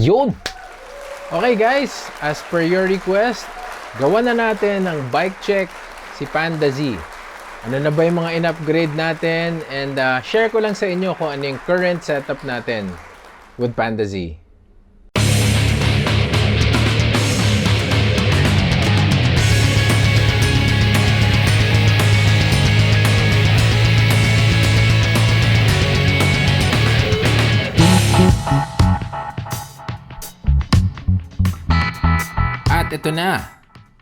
Yun! Okay guys, as per your request, gawa na natin ng bike check si Panda Zee. Ano na ba yung mga in-upgrade natin? And share ko lang sa inyo kung ano yung current setup natin with Panda Zee. At ito na,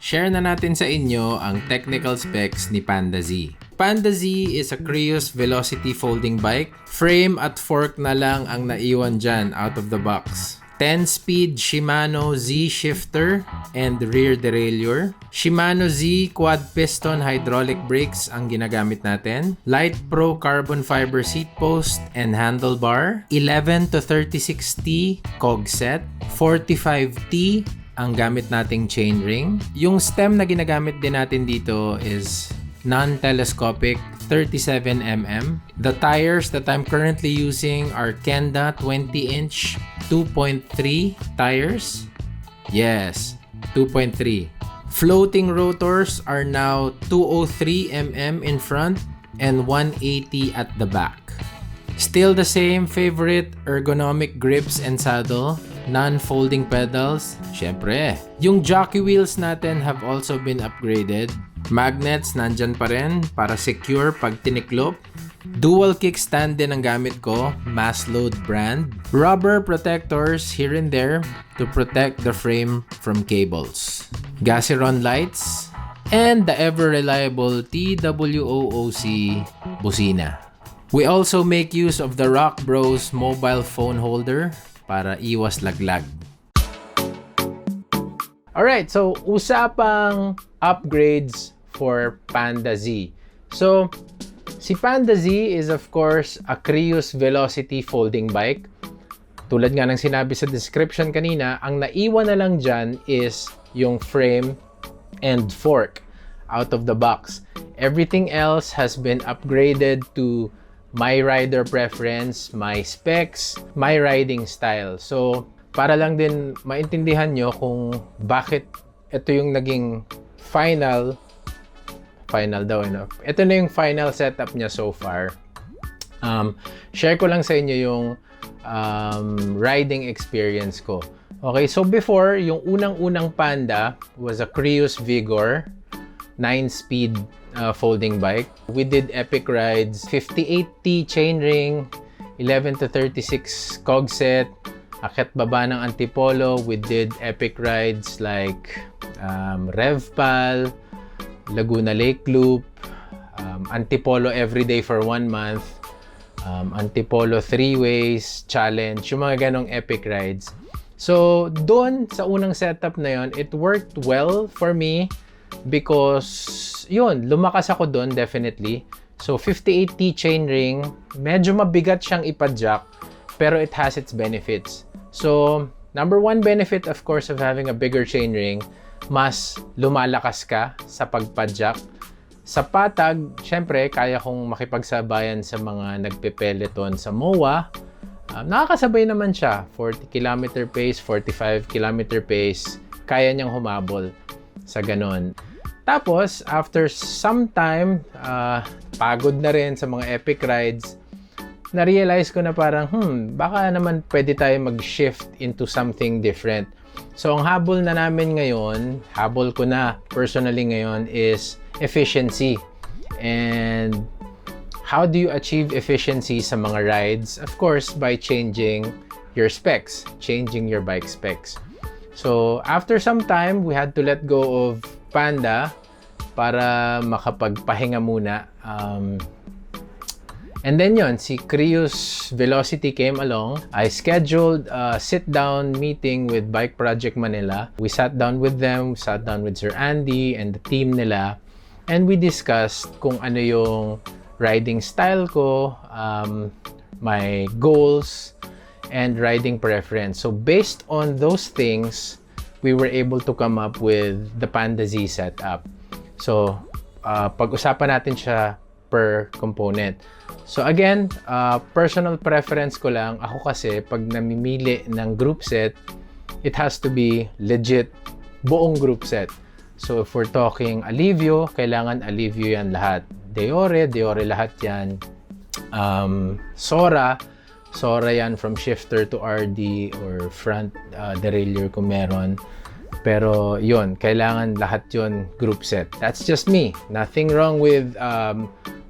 share na natin sa inyo ang technical specs ni Panda Zee. Panda Zee is a Creus Velocity folding bike. Frame at fork na lang ang naiwan dyan out of the box. 10-speed Shimano Z shifter and rear derailleur. Shimano Z quad piston hydraulic brakes ang ginagamit natin. Light Pro carbon fiber seat post and handlebar. 11 to 36T cog set. 45T ang gamit nating chainring. Yung stem na ginagamit din natin dito is non-telescopic 37mm. The tires that I'm currently using are Kenda 20-inch 2.3 tires. Yes, 2.3. Floating rotors are now 203mm in front and 180 at the back. Still the same favorite ergonomic grips and saddle. Non-folding pedals, syempre. Yung jockey wheels natin have also been upgraded. Magnets nandyan pa rin para secure pag tiniklop. Dual kickstand din ang gamit ko, Massload brand. Rubber protectors here and there to protect the frame from cables. Gaseron lights, and the ever-reliable TWOOC busina. We also make use of the Rock Bros mobile phone holder para iwas laglag. Alright, so usapang upgrades for Panda Zee. So, si Panda Zee is of course a Creus Velocity folding bike. Tulad nga ng sinabi sa description kanina, ang naiwan na lang dyan is yung frame and fork out of the box. Everything else has been upgraded to my rider preference, my specs, my riding style. So, para lang din maintindihan nyo kung bakit ito yung naging final daw, no? Ito na yung final setup niya so far. Share ko lang sa inyo yung riding experience ko. Okay, so before, yung unang-unang Panda was a Creus Vigor 9-speed folding bike. We did epic rides, 58T chainring, 11 to 36 cog set, akit baba ng Antipolo. We did epic rides like Revpal, Laguna Lake Loop, Antipolo everyday for 1 month, Antipolo 3-ways challenge, yung mga ganong epic rides. So, doon sa unang setup na yon, it worked well for me because yun, lumakas ako doon definitely. So 58T chainring, medyo mabigat siyang ipadjack, pero it has its benefits. So number one benefit of course of having a bigger chainring, mas lumalakas ka sa pagpadjack. Sa patag, syempre kaya kong makipagsabayan sa mga nagpe-peloton sa MOA. Nakakasabay naman siya, 40 km pace, 45 km pace, kaya niyang humabol sa ganon. Tapos, after some time, pagod na rin sa mga epic rides, na-realize ko na parang, baka naman pwede tayo mag-shift into something different. So, ang habol na namin ngayon, habol ko na personally ngayon is efficiency. And how do you achieve efficiency sa mga rides? Of course, by changing your specs, changing your bike specs. So, after some time, we had to let go of Panda para makapagpahinga muna. And then yon, si Creus Velocity came along. I scheduled a sit-down meeting with Bike Project Manila. We sat down with them, sat down with Sir Andy and the team nila, and we discussed kung ano yung riding style ko, my goals, and riding preference. So based on those things, we were able to come up with the Panda Zee setup. So pag-usapan natin siya per component. So again, personal preference ko lang. Ako kasi, pag namimili ng group set, it has to be legit buong group set. So if we're talking Alivio, kailangan Alivio yan lahat. Deore lahat yan. Sora yan from shifter to RD or front derailleur kung meron. Pero yun, kailangan lahat yun group set. That's just me. Nothing wrong with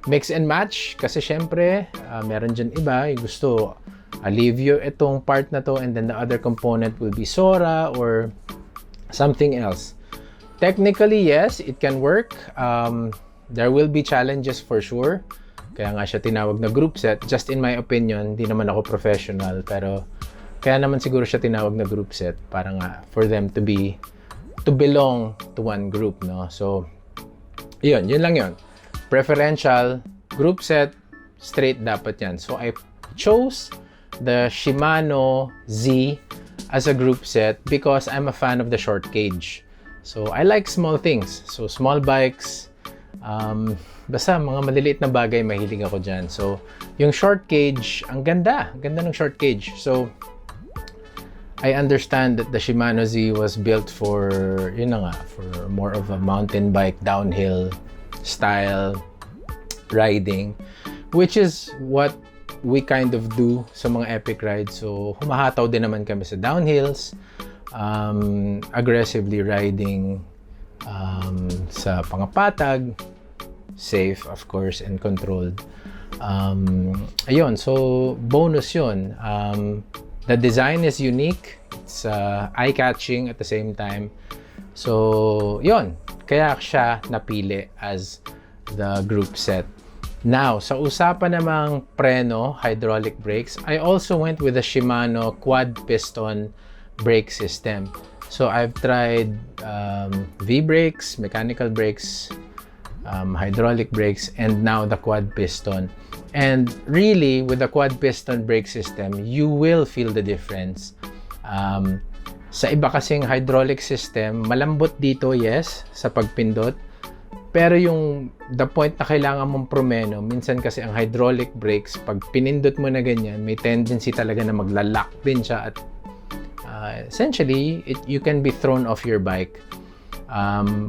mix and match. Kasi syempre, meron dyan iba. Yung gusto, Alivio itong part na to and then the other component will be Sora or something else. Technically, yes, it can work. There will be challenges for sure. Kaya nga siya tinawag na group set. Just in my opinion, di naman ako professional. Pero kaya naman siguro siya tinawag na group set. Para nga, for them to belong to one group, no? So, yun lang yun. Preferential, group set, straight dapat yan. So, I chose the Shimano Z as a group set because I'm a fan of the short cage. So, I like small things. So, small bikes, basta mga maliliit na bagay, mahilig ako dyan. So, yung short cage, ang ganda ng short cage. So, I understand that the Shimano Z was built for, yun na nga, for more of a mountain bike, downhill style riding, which is what we kind of do sa mga epic rides. So, humahataw din naman kami sa downhills, aggressively riding sa pangapatag, safe of course and controlled. Ayun, so bonus yun. The design is unique, it's eye-catching at the same time. So yun, kaya siya napili as the group set. Now, sa usapan namang preno, hydraulic brakes, I also went with the Shimano quad piston brake system. So I've tried V-brakes, mechanical brakes, hydraulic brakes, and now the quad piston. And really, with the quad piston brake system, you will feel the difference. Sa iba kasing hydraulic system, malambot dito, yes, sa pagpindot. Pero yung the point na kailangan mong promeno, minsan kasi ang hydraulic brakes, pag pinindot mo na ganyan, may tendency talaga na maglalak din siya at essentially, you can be thrown off your bike.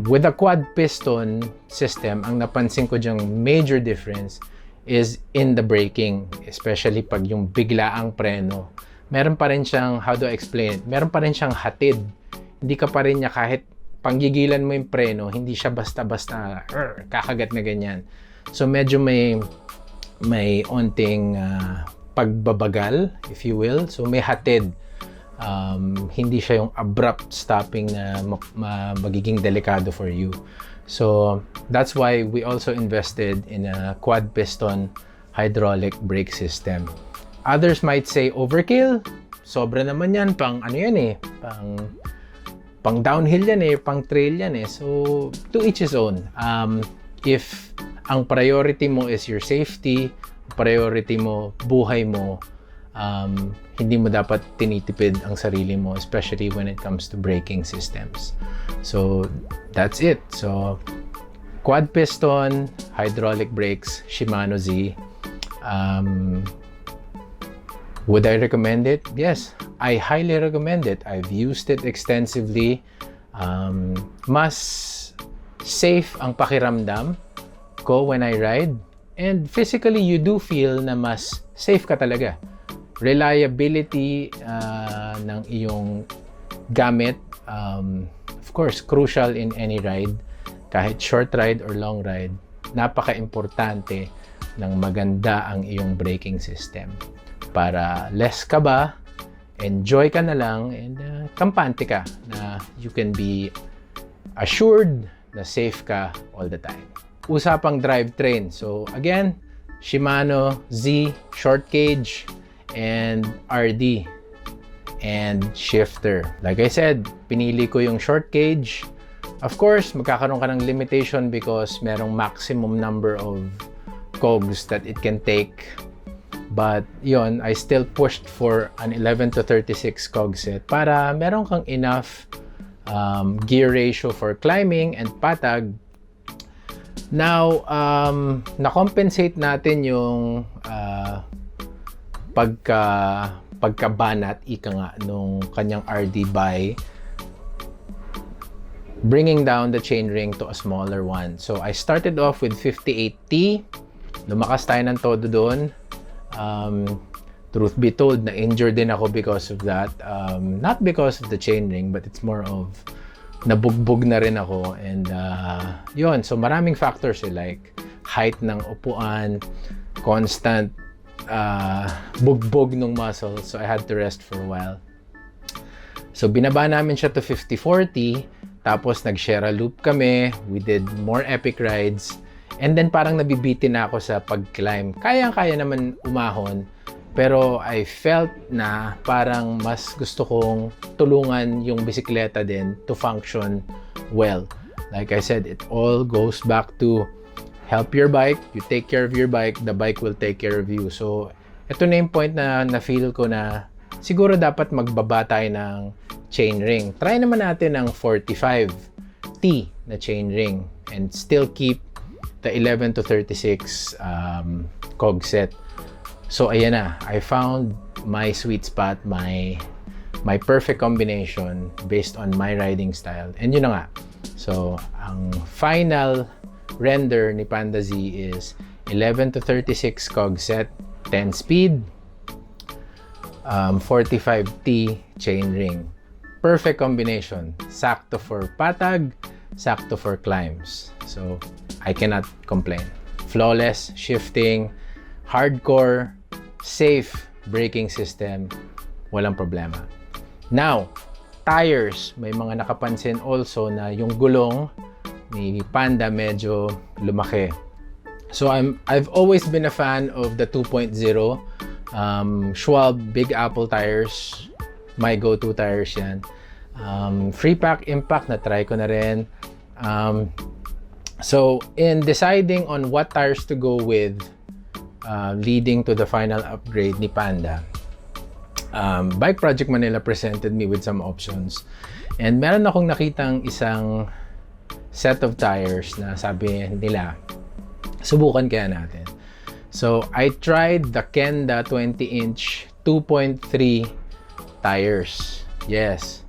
With the quad piston system, ang napansin ko dyang major difference is in the braking, especially pag yung biglaang preno. Meron pa rin siyang, how do I explain it? Meron pa rin siyang hatid. Hindi ka pa rin niya kahit panggigilan mo yung preno, hindi siya basta-basta kakagat na ganyan. So medyo may onting pagbabagal, if you will. So may hatid. Hindi siya yung abrupt stopping na magiging delikado for you. So that's why we also invested in a quad piston hydraulic brake system. Others might say overkill. Sobra naman yan, pang ano yan eh, pang downhill yan eh, pang trail yan eh. So to each his own. If ang priority mo is your safety, priority mo buhay mo, hindi mo dapat tinitipid ang sarili mo, especially when it comes to braking systems. So that's it. So quad piston hydraulic brakes, Shimano Z. Would I recommend it? Yes, I highly recommend it. I've used it extensively. Mas safe ang pakiramdam ko when I ride, and physically you do feel na mas safe ka talaga. Reliability ng iyong gamit, of course, crucial in any ride. Kahit short ride or long ride, napaka-importante ng maganda ang iyong braking system. Para less ka ba, enjoy ka na lang, and kampante ka na you can be assured na safe ka all the time. Usapang drivetrain. So again, Shimano Z, short cage, and RD, and shifter. Like I said, pinili ko yung short cage. Of course, magkakaroon ka ng limitation because merong maximum number of cogs that it can take. But yon, I still pushed for an 11 to 36 cog set para meron kang enough gear ratio for climbing and patag. Now, na-compensate natin yung pagkabanat, ika nga, nung kanyang RD by bringing down the chainring to a smaller one. So, I started off with 58T. Lumakas tayo ng todo doon. Truth be told, na-injured din ako because of that. Not because of the chainring, but it's more of nabugbog na rin ako. And yun, so maraming factors like height ng upuan, constant bugbog ng muscles. So I had to rest for a while. So binaba namin siya to 50-40. Tapos nag-share a loop kami. We did more epic rides. And then parang nabibitin na ako sa pag-climb. Kaya-kaya naman umahon. Pero I felt na parang mas gusto kong tulungan yung bisikleta din to function well. Like I said, it all goes back to help your bike. You take care of your bike, the bike will take care of you. So, ito na yung point na na-feel ko na siguro dapat magbaba tayo ng chainring. Try naman natin ang 45T na chainring and still keep the 11 to 36 cog set. So ayan na, I found my sweet spot, my perfect combination based on my riding style. And yun na nga. So ang final render ni Panda Zee is 11 to 36 cog set, 10 speed, 45T chainring. Perfect combination. Sakto for patag, sakto for climbs. So I cannot complain. Flawless shifting, hardcore, safe braking system, walang problema. Now, tires, may mga nakapansin also na yung gulong ni Panda medyo lumaki. So I've always been a fan of the 2.0 Schwalbe Big Apple tires. My go-to tires yan. Free pack impact na try ko na rin. So in deciding on what tires to go with, leading to the final upgrade ni Panda, Bike Project Manila presented me with some options. And meron akong nakitang isang set of tires na sabi nila, subukan kaya natin. So, I tried the Kenda 20-inch 2.3 tires. Yes,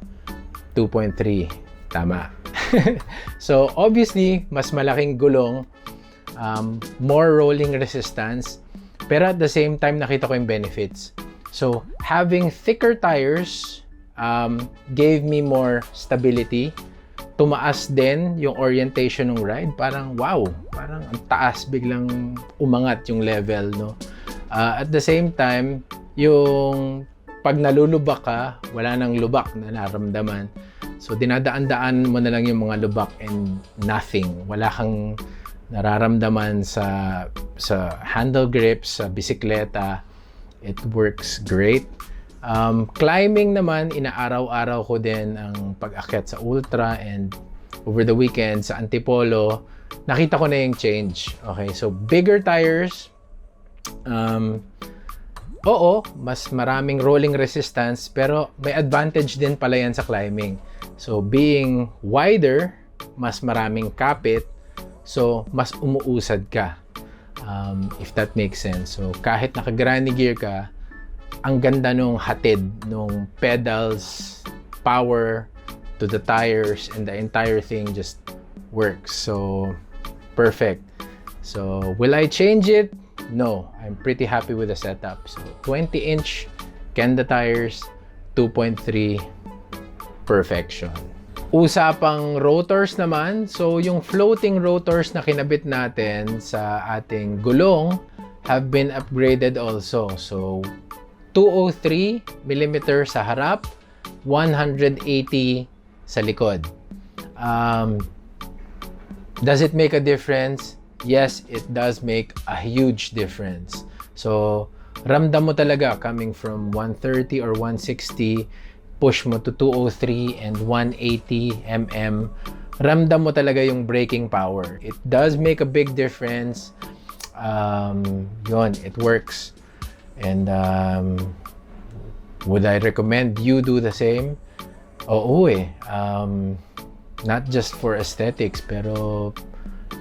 2.3. Tama. So, obviously, mas malaking gulong, more rolling resistance, pero at the same time, nakita ko yung benefits. So, having thicker tires gave me more stability. Tumaas din yung orientation ng ride. Parang, wow! Parang ang taas, biglang umangat yung level, no? At the same time, yung pag nalulubak ka, wala nang lubak na naramdaman. So, dinadaan-daan mo na lang yung mga lubak and nothing. Wala kang nararamdaman sa handle grips, sa bisikleta. It works great. Climbing naman, inaaraw-araw ko din ang pag-akyat sa Ultra, and over the weekend sa Antipolo, nakita ko na yung change. Okay, so bigger tires. Oo, mas maraming rolling resistance, pero may advantage din pala yan sa climbing. So being wider, mas maraming kapit, so mas umuusad ka. If that makes sense. So kahit naka-granny gear ka, ang ganda nung hatid nung pedals, power to the tires, and the entire thing just works. So perfect. So will I change it? No, I'm pretty happy with the setup. So 20-inch Kenda tires, 2.3, perfection. Usapang rotors naman, so yung floating rotors na kinabit natin sa ating gulong have been upgraded also. So 203 mm sa harap, 180 sa likod. Does it make a difference? Yes, it does make a huge difference. So ramdam mo talaga coming from 130 or 160, push mo to 203 and 180 mm, ramdam mo talaga yung braking power. It does make a big difference. Yun, it works. And would I recommend you do the same? Oo eh. Not just for aesthetics, pero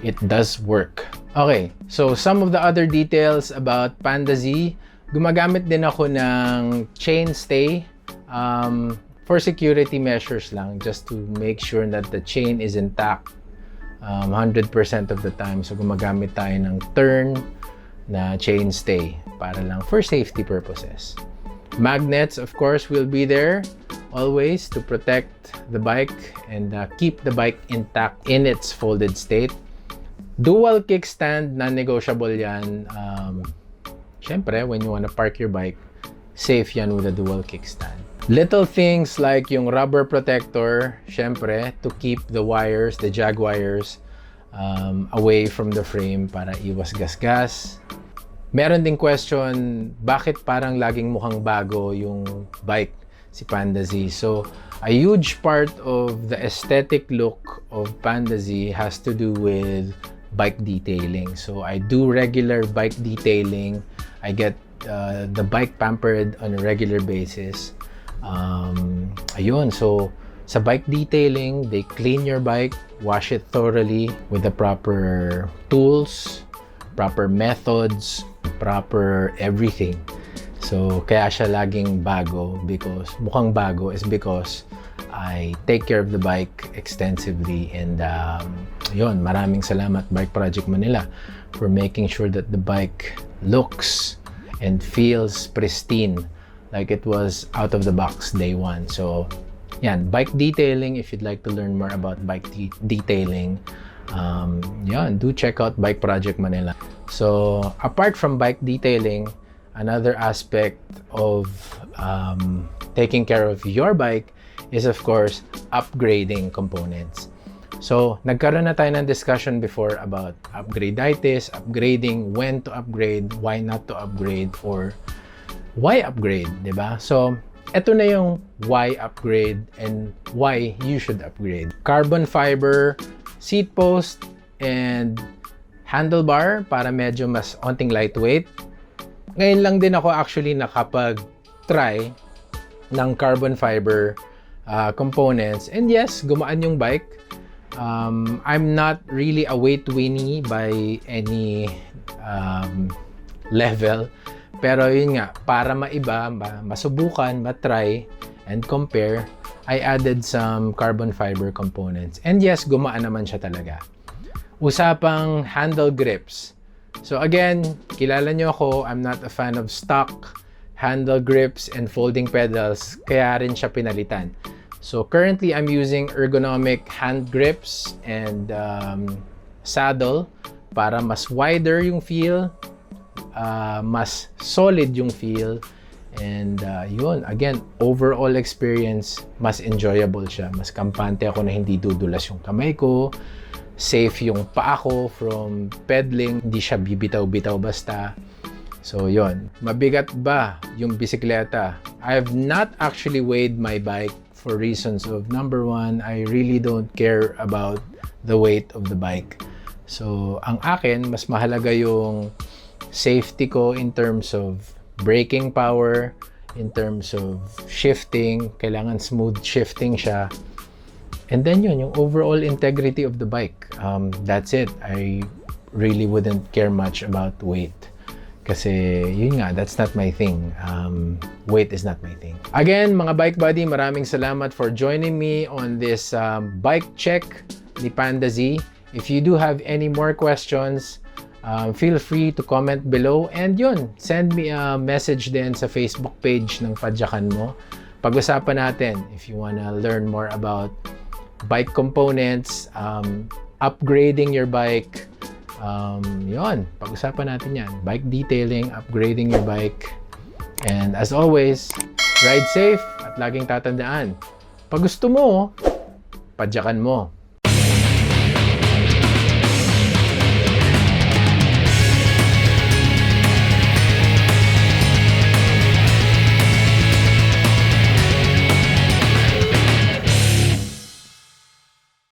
it does work. Okay, so some of the other details about Panda Zee. Gumagamit din ako ng chain stay for security measures lang, just to make sure that the chain is intact 100% of the time. So gumagamit tayo ng turn na chain stay para lang for safety purposes. Magnets, of course, will be there always to protect the bike and keep the bike intact in its folded state. Dual kickstand, non-negotiable yan. Syempre, when you want to park your bike, safe yan with a dual kickstand. Little things like yung rubber protector, syempre, to keep the wires, the jag wires, away from the frame para iwas gasgas. Meron ding question, bakit parang laging mukhang bago yung bike si Panda Zee? So, a huge part of the aesthetic look of Panda Zee has to do with bike detailing. So, I do regular bike detailing. I get the bike pampered on a regular basis. Ayun, so sa bike detailing, they clean your bike, wash it thoroughly with the proper tools, proper methods, proper everything. So, kaya siya laging bago, because mukhang bago is because I take care of the bike extensively. And yun, maraming salamat Bike Project Manila for making sure that the bike looks and feels pristine, like it was out of the box day one. So, yan, bike detailing. If you'd like to learn more about bike detailing, yan, do check out Bike Project Manila. So, apart from bike detailing, another aspect of taking care of your bike is, of course, upgrading components. So, nagkaroon na tayo ng discussion before about upgradeitis, upgrading, when to upgrade, why not to upgrade, or why upgrade, di ba? So, eto na yung why upgrade and why you should upgrade. Carbon fiber, seat post, and handlebar para medyo mas onting lightweight. Ngayon lang din ako actually nakapag-try ng carbon fiber components. And yes, gumaan yung bike. I'm not really a weight weenie by any level. Pero yun nga, para maiba, masubukan, matry, and compare, I added some carbon fiber components. And yes, gumaan naman siya talaga. Usapang handle grips. So again, kilala nyo ako, I'm not a fan of stock handle grips and folding pedals, kaya rin siya pinalitan. So currently, I'm using ergonomic hand grips and saddle para mas wider yung feel, mas solid yung feel, and yun, again, overall experience, mas enjoyable siya. Mas kampante ako na hindi dudulas yung kamay ko, safe yung paa ko from pedaling, hindi siya bibitaw-bitaw basta. So yun, mabigat ba yung bisikleta? I have not actually weighed my bike for reasons of, number one, I really don't care about the weight of the bike. So ang akin, mas mahalaga yung safety ko in terms of braking power, in terms of shifting, kailangan smooth shifting siya. And then yun, yung overall integrity of the bike. That's it. I really wouldn't care much about weight. Kasi yun nga, that's not my thing. Weight is not my thing. Again, mga bike buddy, maraming salamat for joining me on this bike check ni Panda Zee. If you do have any more questions, feel free to comment below. And yun, send me a message din sa Facebook page ng Padyakan mo. Pag-usapan natin if you wanna learn more about bike components, upgrading your bike, yun, pag-usapan natin yan. Bike detailing, upgrading your bike. And as always, ride safe at laging tatandaan, pag gusto mo, padyakan mo.